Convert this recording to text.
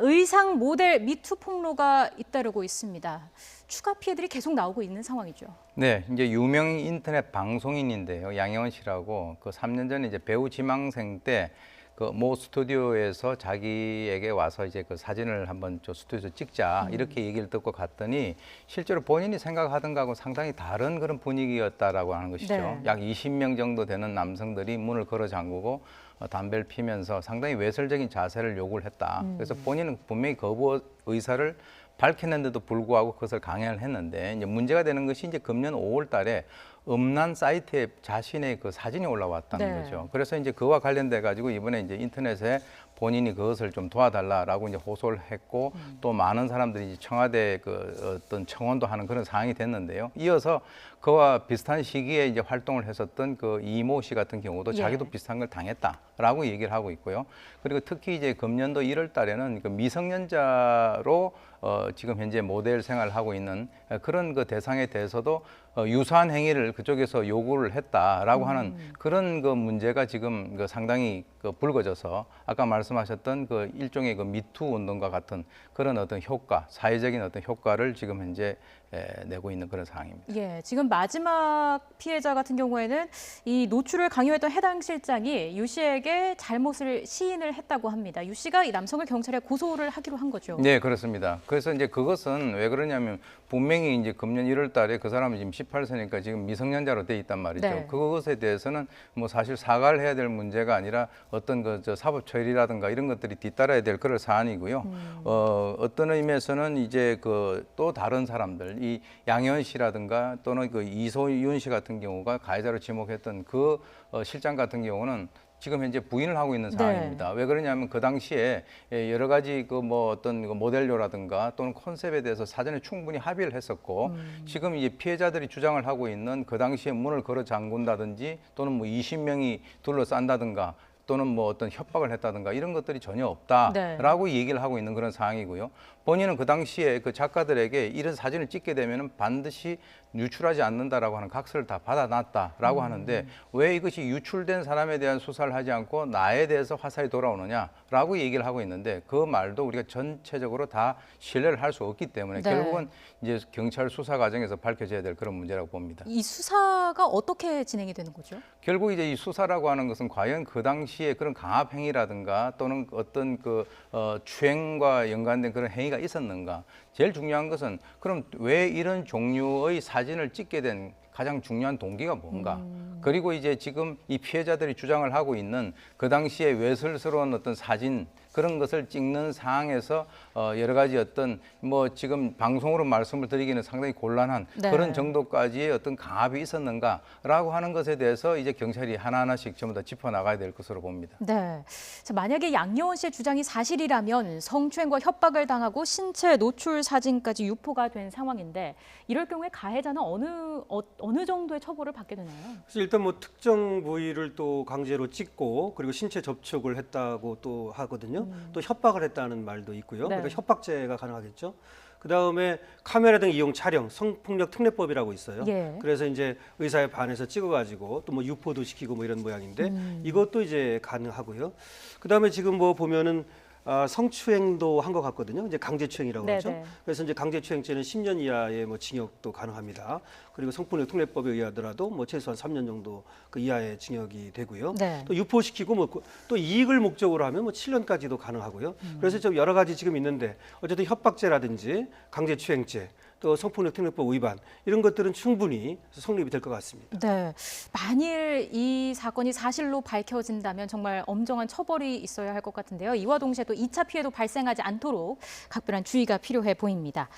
의상 모델 미투 폭로가 잇따르고 있습니다. 추가 피해들이 계속 나오고 있는 상황이죠. 네, 이제 유명 인터넷 방송인인데요. 양혜원 씨라고 그 3년 전에 이제 배우 지망생 때 그 모 스튜디오에서 자기에게 와서 이제 그 사진을 한번 저 스튜디오에서 찍자 이렇게 얘기를 듣고 갔더니 실제로 본인이 생각하던 거하고 상당히 다른 그런 분위기였다라고 하는 것이죠. 네. 약 20명 정도 되는 남성들이 문을 걸어 잠그고 담배를 피면서 상당히 외설적인 자세를 요구를 했다. 그래서 본인은 분명히 거부 의사를 밝혔는데도 불구하고 그것을 강행을 했는데 이제 문제가 되는 것이 이제 금년 5월 달에 음란 사이트에 자신의 그 사진이 올라왔다는 네. 거죠. 그래서 이제 그와 관련돼 가지고 이번에 이제 인터넷에 본인이 그것을 좀 도와달라라고 이제 호소를 했고 또 많은 사람들이 이제 청와대 그 어떤 청원도 하는 그런 상황이 됐는데요. 이어서 그와 비슷한 시기에 이제 활동을 했었던 그 이모 씨 같은 경우도 예. 자기도 비슷한 걸 당했다라고 얘기를 하고 있고요. 그리고 특히 이제 금년도 1월 달에는 그 미성년자로 지금 현재 모델 생활을 하고 있는 그런 그 대상에 대해서도 유사한 행위를 그쪽에서 요구를 했다라고 하는 그런 그 문제가 지금 그 상당히 그 불거져서 아까 말씀하셨던 그 일종의 그 미투 운동과 같은 그런 어떤 효과, 사회적인 어떤 효과를 지금 현재 내고 있는 그런 상황입니다. 예, 지금 마지막 피해자 같은 경우에는 이 노출을 강요했던 해당 실장이 유 씨에게 잘못을 시인을 했다고 합니다. 유 씨가 이 남성을 경찰에 고소를 하기로 한 거죠. 네, 그렇습니다. 그래서 이제 그것은 왜 그러냐면 분명히 이제 금년 1월 달에 그 사람이 지금 18세니까 지금 미성년자로 돼 있단 말이죠. 네. 그것에 대해서는 뭐 사실 사과를 해야 될 문제가 아니라 어떤 그 저 사법 처리라든가 이런 것들이 뒤따라야 될 그런 사안이고요. 어떤 의미에서는 이제 그 또 다른 사람들 이 양혜원 씨라든가 또는 그 이소윤 씨 같은 경우가 가해자로 지목했던 그 실장 같은 경우는 지금 현재 부인을 하고 있는 상황입니다. 왜 그러냐면 그 당시에 여러 가지 그 뭐 어떤 그 모델료라든가 또는 컨셉에 대해서 사전에 충분히 합의를 했었고 지금 이제 피해자들이 주장을 하고 있는 그 당시에 문을 걸어 잠근다든지 또는 뭐 20명이 둘러싼다든가 또는 뭐 어떤 협박을 했다든가 이런 것들이 전혀 없다라고 얘기를 하고 있는 그런 상황이고요. 본인은 그 당시에 그 작가들에게 이런 사진을 찍게 되면은 반드시 유출하지 않는다라고 하는 각서를 다 받아놨다라고 하는데 왜 이것이 유출된 사람에 대한 수사를 하지 않고 나에 대해서 화살이 돌아오느냐라고 얘기를 하고 있는데 그 말도 우리가 전체적으로 다 신뢰를 할 수 없기 때문에 네. 결국은 이제 경찰 수사 과정에서 밝혀져야 될 그런 문제라고 봅니다. 이 수사가 어떻게 진행이 되는 거죠? 결국 이제 이 수사라고 하는 것은 과연 그 당시에 그런 강압 행위라든가 또는 어떤 그 추행과 연관된 그런 행위가 있었는가. 제일 중요한 것은 그럼 왜 이런 종류의 사진을 찍게 된 가장 중요한 동기가 뭔가. 그리고 이제 지금 이 피해자들이 주장을 하고 있는 그 당시에 외설스러운 어떤 사진 그런 것을 찍는 상황에서 여러 가지 어떤 뭐 지금 방송으로 말씀을 드리기는 상당히 곤란한 네. 그런 정도까지의 어떤 강압이 있었는가라고 하는 것에 대해서 이제 경찰이 하나하나씩 전부 다 짚어 나가야 될 것으로 봅니다. 네. 자, 만약에 양여원 씨의 주장이 사실이라면 성추행과 협박을 당하고 신체 노출 사진까지 유포가 된 상황인데 이럴 경우에 가해자는 어느 정도의 처벌을 받게 되나요? 그래서 일단 뭐 특정 부위를 또 강제로 찍고 그리고 신체 접촉을 했다고 또 하거든요. 또 협박을 했다는 말도 있고요. 네. 그러니까 협박죄가 가능하겠죠. 그다음에 카메라 등 이용 촬영 성폭력 특례법이라고 있어요. 예. 그래서 이제 의사에 반해서 찍어가지고 또 뭐 유포도 시키고 뭐 이런 모양인데 이것도 이제 가능하고요. 그다음에 지금 뭐 보면은 성추행도 한 것 같거든요. 이제 강제추행이라고 그러죠. 네네. 그래서 이제 강제추행죄는 10년 이하의 뭐 징역도 가능합니다. 그리고 성폭력 특례법에 의하더라도 뭐 최소한 3년 정도 그 이하의 징역이 되고요. 네. 또 유포시키고 뭐 또 이익을 목적으로 하면 뭐 7년까지도 가능하고요. 그래서 좀 여러 가지 지금 있는데 어쨌든 협박죄라든지 강제추행죄 또 성폭력 특례법 위반 이런 것들은 충분히 성립이 될 것 같습니다. 네. 만일 이 사건이 사실로 밝혀진다면 정말 엄정한 처벌이 있어야 할 것 같은데요. 이와 동시에 또 2차 피해도 발생하지 않도록 각별한 주의가 필요해 보입니다.